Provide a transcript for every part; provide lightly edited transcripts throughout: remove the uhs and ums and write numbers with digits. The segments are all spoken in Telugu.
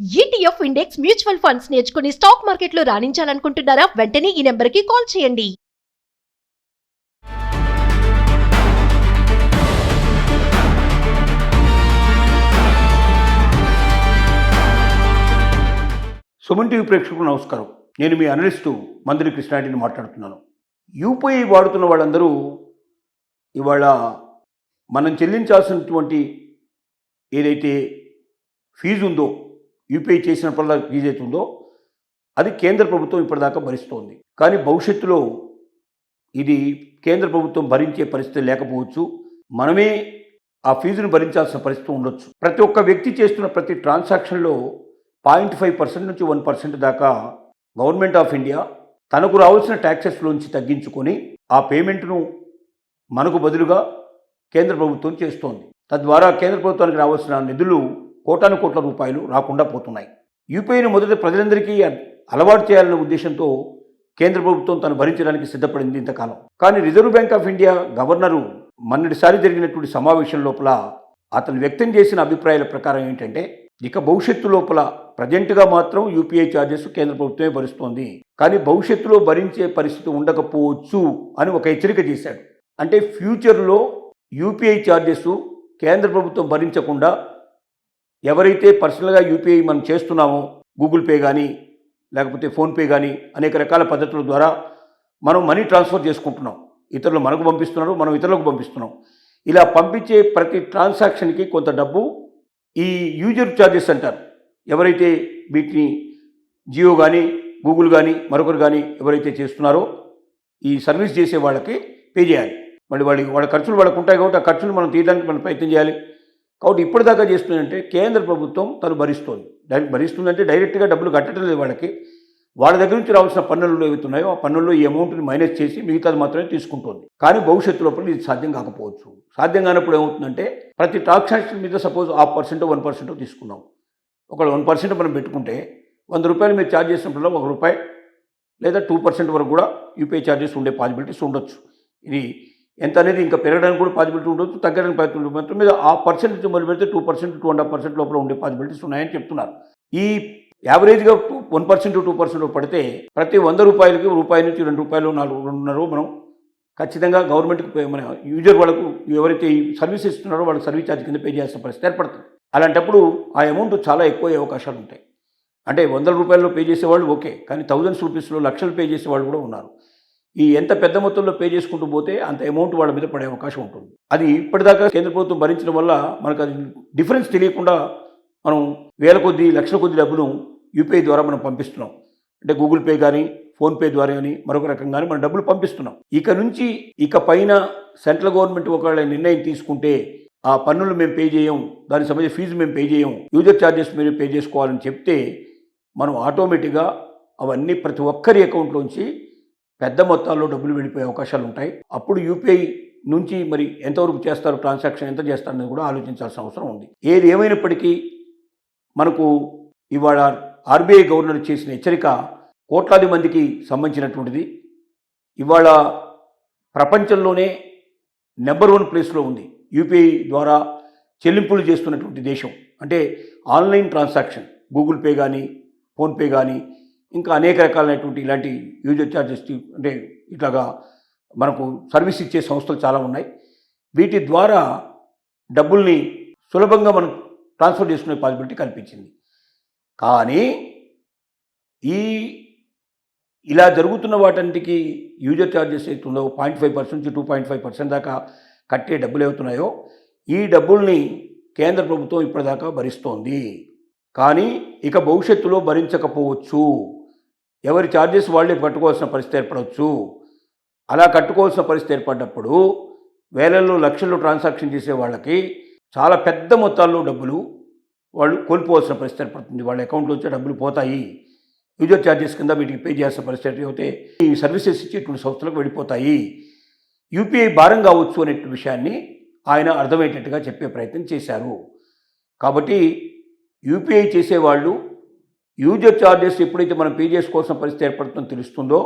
ఈటీఎఫ్ ఇండెక్స్ మ్యూచువల్ ఫండ్స్ నేర్చుకుని స్టాక్ మార్కెట్లో రాణించాలనుకుంటున్నారా? వెంటనే ఈ నెంబర్కి కాల్ చేయండి. సుమన్ టీవీ ప్రేక్షకులకు నమస్కారం. నేను మీ అనలిస్టు మందిరి కృష్ణారెడ్డిని మాట్లాడుతున్నాను. యూపీఐ వాడుతున్న వాళ్ళందరూ ఇవాళ మనం చెల్లించాల్సినటువంటి ఏదైతే ఫీజు ఉందో, యూపీఐ చేసినప్పుడల్లా ఫీజు అయితే ఉందో అది కేంద్ర ప్రభుత్వం ఇప్పటిదాకా భరిస్తోంది. కానీ భవిష్యత్తులో ఇది కేంద్ర ప్రభుత్వం భరించే పరిస్థితి లేకపోవచ్చు. మనమే ఆ ఫీజును భరించాల్సిన పరిస్థితి ఉండొచ్చు. ప్రతి ఒక్క వ్యక్తి చేస్తున్న ప్రతి ట్రాన్సాక్షన్లో 0.5% నుంచి 1% దాకా గవర్నమెంట్ ఆఫ్ ఇండియా తనకు రావాల్సిన ట్యాక్సెస్లోంచి తగ్గించుకొని ఆ పేమెంట్ను మనకు బదులుగా కేంద్ర ప్రభుత్వం చేస్తోంది. తద్వారా కేంద్ర ప్రభుత్వానికి రావాల్సిన నిధులు కోటాను కోట్ల రూపాయలు రాకుండా పోతున్నాయి. యూపీఐని మొదట ప్రజలందరికీ అలవాటు చేయాలనే ఉద్దేశంతో కేంద్ర ప్రభుత్వం తను భరించడానికి సిద్ధపడింది ఇంతకాలం. కానీ Reserve Bank of India governor మొన్నటిసారి జరిగినటువంటి సమావేశం లోపల అతను వ్యక్తం చేసిన అభిప్రాయాల ప్రకారం ఏంటంటే, ఇక భవిష్యత్తు లోపల ప్రజెంట్గా మాత్రం యూపీఐ ఛార్జెస్ కేంద్ర ప్రభుత్వమే భరిస్తోంది, కానీ భవిష్యత్తులో భరించే పరిస్థితి ఉండకపోవచ్చు అని ఒక హెచ్చరిక చేశాడు. అంటే ఫ్యూచర్లో యూపీఐ ఛార్జెస్ కేంద్ర ప్రభుత్వం భరించకుండా ఎవరైతే పర్సనల్గా యూపీఐ మనం చేస్తున్నామో, గూగుల్ పే కానీ లేకపోతే ఫోన్పే కానీ అనేక రకాల పద్ధతుల ద్వారా మనం మనీ ట్రాన్స్ఫర్ చేసుకుంటున్నాం. ఇతరులు మనకు పంపిస్తున్నారు, మనం ఇతరులకు పంపిస్తున్నాం. ఇలా పంపించే ప్రతి ట్రాన్సాక్షన్కి కొంత డబ్బు ఈ యూజర్ ఛార్జెస్ అంటారు. ఎవరైతే వీటిని జియో కానీ గూగుల్ కానీ మరొకరు కానీ ఎవరైతే చేస్తున్నారో ఈ సర్వీస్ చేసే వాళ్ళకి పే చేయాలి. మళ్ళీ వాళ్ళ ఖర్చులు వాళ్ళకు ఉంటాయి కాబట్టి ఆ ఖర్చులు మనం తీయడానికి మనం ప్రయత్నం చేయాలి. కాబట్టి ఇప్పటిదాకా చేస్తుందంటే కేంద్ర ప్రభుత్వం తను భరిస్తోంది. భరిస్తుందంటే డైరెక్ట్గా డబ్బులు కట్టడం లేదు వాళ్ళకి. వాళ్ళ దగ్గర నుంచి రావాల్సిన పన్నులు ఏవైతున్నాయో ఆ పన్నుల్లో ఈ అమౌంట్ని మైనస్ చేసి మిగతాది మాత్రమే తీసుకుంటుంది. కానీ భవిష్యత్తు లోపల ఇది సాధ్యం కాకపోవచ్చు. సాధ్యం కానప్పుడు ఏమవుతుందంటే, ప్రతి ట్రాన్సాక్షన్ మీద సపోజ్ 0.5% 1% తీసుకున్నాం. ఒక 1% మనం పెట్టుకుంటే 100 రూపాయలు మీరు ఛార్జ్ చేసినప్పుడు ₹1 లేదా 2% వరకు కూడా యూపీఐ ఛార్జెస్ ఉండే పాసిబిలిటీస్ ఉండొచ్చు. ఇది ఎంత అనేది ఇంకా పెరగడానికి కూడా పాసిబిలిటీ ఉండొచ్చు, తగ్గడానికి పాసిబిలిటీ మాత్రం మీద ఆ పర్సెంటేజ్ మొదలు పెడితే 2% 2.5% లోపల ఉండే పాసిబిలిటీస్ ఉన్నాయని చెప్తున్నారు. ఈ యావరేజ్గా 1% 2% పడితే ప్రతి 100 రూపాయలకి ₹1 నుంచి ₹2 4 మనం ఖచ్చితంగా గవర్నమెంట్కి మన యూజర్ వాళ్ళకు ఎవరైతే ఈ సర్వీస్ ఇస్తున్నారో వాళ్ళకి సర్వీస్ ఛార్జ్ కింద పే చేయాల్సిన పరిస్థితి ఏర్పడుతుంది. అలాంటప్పుడు ఆ అమౌంట్ చాలా ఎక్కువ అవకాశాలు ఉంటాయి. అంటే ₹100 పే చేసేవాళ్ళు ఓకే, కానీ థౌజండ్స్ రూపీస్లో లక్షలు పే చేసేవాళ్ళు కూడా ఉన్నారు. ఈ ఎంత పెద్ద మొత్తంలో పే చేసుకుంటూ పోతే అంత అమౌంట్ వాళ్ళ మీద పడే అవకాశం ఉంటుంది. అది ఇప్పటిదాకా కేంద్ర ప్రభుత్వం భరించడం వల్ల మనకు అది డిఫరెన్స్ తెలియకుండా మనం వేల కొద్ది లక్షల కొద్ది డబ్బును యూపీఐ ద్వారా మనం పంపిస్తున్నాం. అంటే గూగుల్ పే కానీ ఫోన్పే ద్వారా కానీ మరొక రకంగానే మనం డబ్బులు పంపిస్తున్నాం. ఇక పైన సెంట్రల్ గవర్నమెంట్ ఒకవేళ నిర్ణయం తీసుకుంటే ఆ పన్నులు మేము పే చేయం, దానికి సంబంధించిన ఫీజు మేము పే చేయం, యూజర్ ఛార్జెస్ మీరు పే చేసుకోవాలని చెప్తే మనం ఆటోమేటిక్గా అవన్నీ ప్రతి ఒక్కరి అకౌంట్లోంచి పెద్ద మొత్తాల్లో డబ్బులు వెళ్ళిపోయే అవకాశాలు ఉంటాయి. అప్పుడు యూపీఐ నుంచి మరి ఎంతవరకు చేస్తారు, ట్రాన్సాక్షన్ ఎంత చేస్తారు అనేది కూడా ఆలోచించాల్సిన అవసరం ఉంది. ఏది ఏమైనప్పటికీ మనకు ఇవాళ ఆర్బీఐ గవర్నర్ చేసిన హెచ్చరిక కోట్లాది మందికి సంబంధించినటువంటిది. ఇవాళ ప్రపంచంలోనే నెంబర్ 1 ప్లేస్లో ఉంది యూపీఐ ద్వారా చెల్లింపులు చేస్తున్నటువంటి దేశం. అంటే ఆన్లైన్ ట్రాన్సాక్షన్ గూగుల్ పే కానీ ఫోన్పే కానీ ఇంకా అనేక రకాలైనటువంటి ఇలాంటి యూజర్ ఛార్జెస్ అంటే ఇట్లాగా మనకు సర్వీస్ ఇచ్చే సంస్థలు చాలా ఉన్నాయి. వీటి ద్వారా డబ్బుల్ని సులభంగా మనం ట్రాన్స్ఫర్ చేసుకునే పాసిబిలిటీ కల్పించింది. కానీ ఇలా జరుగుతున్న వాటికి యూజర్ ఛార్జెస్ అవుతుందో 0.5% నుంచి 2.5% దాకా కట్టే డబ్బులు ఏమవుతున్నాయో ఈ డబ్బుల్ని కేంద్ర ప్రభుత్వం ఇప్పటిదాకా భరిస్తోంది. కానీ ఇక భవిష్యత్తులో భరించకపోవచ్చు. ఎవరి ఛార్జెస్ వాళ్ళే కట్టుకోవాల్సిన పరిస్థితి ఏర్పడవచ్చు. అలా కట్టుకోవాల్సిన పరిస్థితి ఏర్పడినప్పుడు వేలల్లో లక్షల్లో ట్రాన్సాక్షన్ చేసే వాళ్ళకి చాలా పెద్ద మొత్తాల్లో డబ్బులు వాళ్ళు కోల్పోవాల్సిన పరిస్థితి ఏర్పడుతుంది. వాళ్ళ అకౌంట్లో వచ్చే డబ్బులు పోతాయి. యూజర్ ఛార్జెస్ కింద వీటికి పే చేయాల్సిన పరిస్థితి అయితే ఈ సర్వీసెస్ ఇచ్చేటువంటి సంస్థలకు వెళ్ళిపోతాయి. యూపీఐ భారం కావచ్చు అనే విషయాన్ని ఆయన అర్థమయ్యేటట్టుగా చెప్పే ప్రయత్నం చేశారు. కాబట్టి యూపీఐ చేసేవాళ్ళు యూజర్ ఛార్జెస్ ఎప్పుడైతే మనం పే చేసుకోవాల్సిన పరిస్థితి ఏర్పడుతుందో తెలుస్తుందో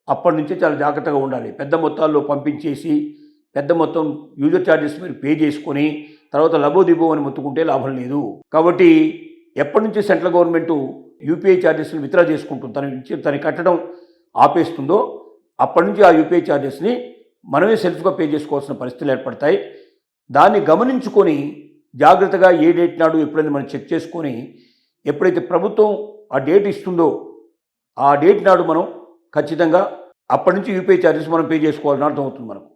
అప్పటి నుంచే చాలా జాగ్రత్తగా ఉండాలి. పెద్ద మొత్తాల్లో పంపించేసి పెద్ద మొత్తం యూజర్ ఛార్జెస్ మీరు పే చేసుకొని తర్వాత లబోదిబో అని మొత్తుకుంటే లాభం లేదు. కాబట్టి ఎప్పటి నుంచి సెంట్రల్ గవర్నమెంట్ యూపీఐ ఛార్జెస్ని విత్డ్రా చేసుకుంటుంది, తను కట్టడం ఆపేస్తుందో అప్పటి నుంచి ఆ యూపీఐ ఛార్జెస్ని మనమే సెల్ఫ్గా పే చేసుకోవాల్సిన పరిస్థితులు ఏర్పడతాయి. దాన్ని గమనించుకొని జాగ్రత్తగా ఏ డేట్ నాడు ఎప్పుడైనా మనం చెక్ చేసుకొని ఎప్పుడైతే ప్రభుత్వం ఆ డేట్ ఇస్తుందో ఆ డేట్ నాడు మనం ఖచ్చితంగా అప్పటి నుంచి యూపీఐ ఛార్జెస్ మనం పే చేసుకోవాలని అర్థమవుతుంది. మనకు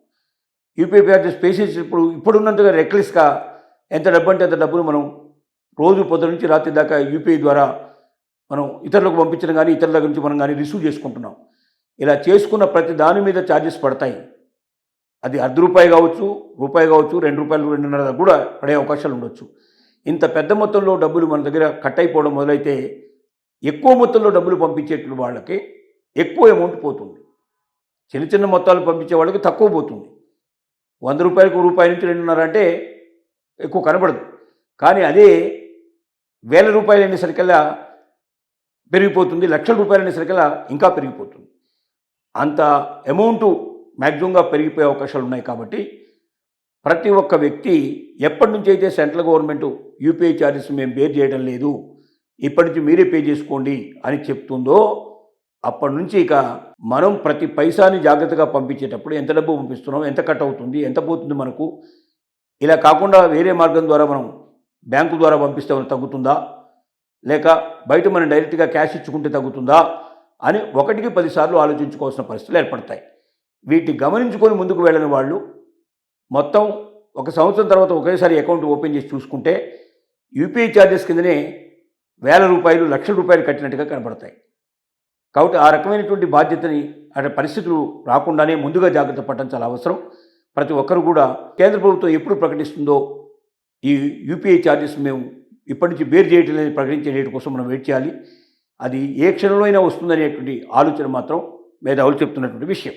యూపీఐ ఛార్జెస్ పే చేసి ఇప్పుడున్నంతగా రెక్లెస్గా ఎంత డబ్బు అంటే అంత డబ్బును మనం రోజు పొద్దు నుంచి రాత్రి దాకా యూపీఐ ద్వారా మనం ఇతరులకు పంపించడం కానీ ఇతరుల దగ్గర నుంచి మనం కానీ రిసీవ్ చేసుకుంటున్నాం. ఇలా చేసుకున్న ప్రతి దాని మీద ఛార్జెస్ పడతాయి. అది ₹1 కావచ్చు, రూపాయి కావచ్చు, ₹2, ₹2.5 కూడా పడే అవకాశాలు ఉండొచ్చు. ఇంత పెద్ద మొత్తంలో డబ్బులు మన దగ్గర కట్ అయిపోవడం మొదలైతే ఎక్కువ మొత్తంలో డబ్బులు పంపించేట్లు వాళ్ళకి ఎక్కువ అమౌంట్ పోతుంది. చిన్న చిన్న మొత్తాలు పంపించే వాళ్ళకి తక్కువ పోతుంది. ₹100కు రూపాయి నుంచి 2.5 అంటే ఎక్కువ కనబడదు. కానీ అదే ₹1,000 అనేసరికల్లా పెరిగిపోతుంది, ₹1,00,000 అనేసరికల్లా ఇంకా పెరిగిపోతుంది. అంత అమౌంట్ మ్యాక్సిమంగా పెరిగిపోయే అవకాశాలు ఉన్నాయి. కాబట్టి ప్రతి ఒక్క వ్యక్తి ఎప్పటి నుంచి అయితే సెంట్రల్ గవర్నమెంట్ యూపీఐ ఛార్జెస్ మేము బేర్ చేయడం లేదు, ఇప్పటి నుంచి మీరే పే చేసుకోండి అని చెప్తుందో అప్పటి నుంచి ఇక మనం ప్రతి పైసాని జాగ్రత్తగా పంపించేటప్పుడు ఎంత డబ్బు పంపిస్తున్నాం, ఎంత కట్ అవుతుంది, ఎంత పోతుంది మనకు, ఇలా కాకుండా వేరే మార్గం ద్వారా మనం బ్యాంకు ద్వారా పంపిస్తే మనకు తగ్గుతుందా, లేక బయట మనం డైరెక్ట్గా క్యాష్ ఇచ్చుకుంటే తగ్గుతుందా అని 1కి 10 సార్లు ఆలోచించుకోవాల్సిన పరిస్థితులు ఏర్పడతాయి. వీటిని గమనించుకొని ముందుకు వెళ్ళని వాళ్ళు మొత్తం 1 సంవత్సరం తర్వాత ఒకేసారి అకౌంట్ ఓపెన్ చేసి చూసుకుంటే యూపీఐ ఛార్జెస్ కిందనే ₹1,000, ₹1,00,000 కట్టినట్టుగా కనబడతాయి. కాబట్టి ఆ రకమైనటువంటి బాధ్యతని అనే పరిస్థితులు రాకుండానే ముందుగా జాగ్రత్త పడటం చాలా అవసరం. ప్రతి ఒక్కరు కూడా కేంద్ర ప్రభుత్వం ఎప్పుడు ప్రకటిస్తుందో ఈ యూపీఐ ఛార్జెస్ మేము ఇప్పటి నుంచి బేర్ చేయటం అనేది ప్రకటించే డేట్ కోసం మనం వెయిట్ చేయాలి. అది ఏ క్షణంలో అయినా వస్తుందనేటువంటి ఆలోచన మాత్రం మేధావులు చెప్తున్నటువంటి విషయం.